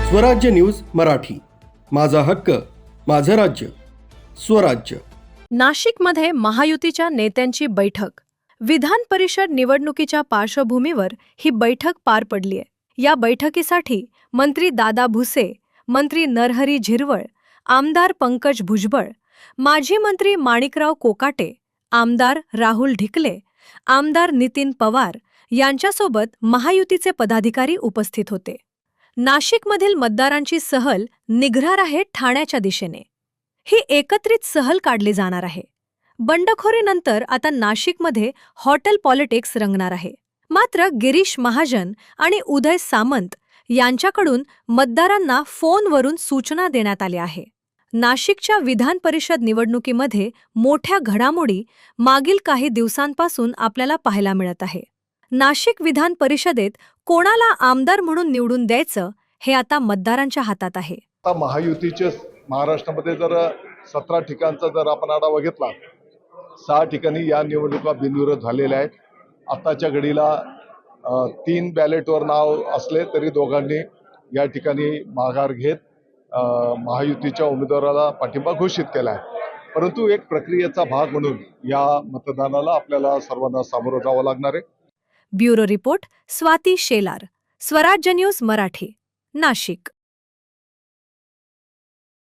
स्वराज्य न्यूज मराठी, माझा हक्क, माझं राज्य, स्वराज्य. नाशिकमध्ये महायुतीच्या नेत्यांची बैठक. विधान परिषद निवडणुकीच्या पार्श्वभूमीवर ही बैठक पार पडलीय. या बैठकीसाठी मंत्री दादा भुसे, मंत्री नरहरी झिरवळ, आमदार पंकज भुजबळ, माजी मंत्री माणिकराव कोकाटे, आमदार राहुल ढिकले, आमदार नितीन पवार यांच्यासोबत महायुतीचे पदाधिकारी उपस्थित होते. नाशिकमधील मतदारांची सहल निघणार आहे ठाण्याच्या दिशेने. ही एकत्रित सहल काढली जाणार आहे. बंडखोरीनंतर आता नाशिकमध्ये हॉटेल पॉलिटिक्स रंगणार आहे. मात्र गिरीश महाजन आणि उदय सामंत यांच्याकडून मतदारांना फोनवरून सूचना देण्यात आल्या आहे. नाशिकच्या विधान परिषद निवडणुकीमध्ये मोठ्या घडामोडी मागील काही दिवसांपासून आपल्याला पाहायला मिळत आहे. नाशिक विधान परिषदेत कोणाला आमदार म्हणून निवडून द्यायचं हे आता मतदारांच्या हातात आहे. आता महायुतीचे महाराष्ट्रामध्ये जर 17 ठिकाणचा जर आपण आढावा घेतला, 6 ठिकाणी या निवडणुका बिनविरोध झालेल्या आहेत. आताच्या घडीला 3 बॅलेटवर नाव असले तरी दोघांनी या ठिकाणी माघार घेत महायुतीच्या उमेदवाराला पाठिंबा घोषित केला आहे. परंतु एक प्रक्रियेचा भाग म्हणून या मतदानाला आपल्याला सर्वांना सामोरं जावं लागणार आहे. ब्युरो रिपोर्ट स्वाती शेलार, स्वराज्य न्यूज मराठी, नाशिक.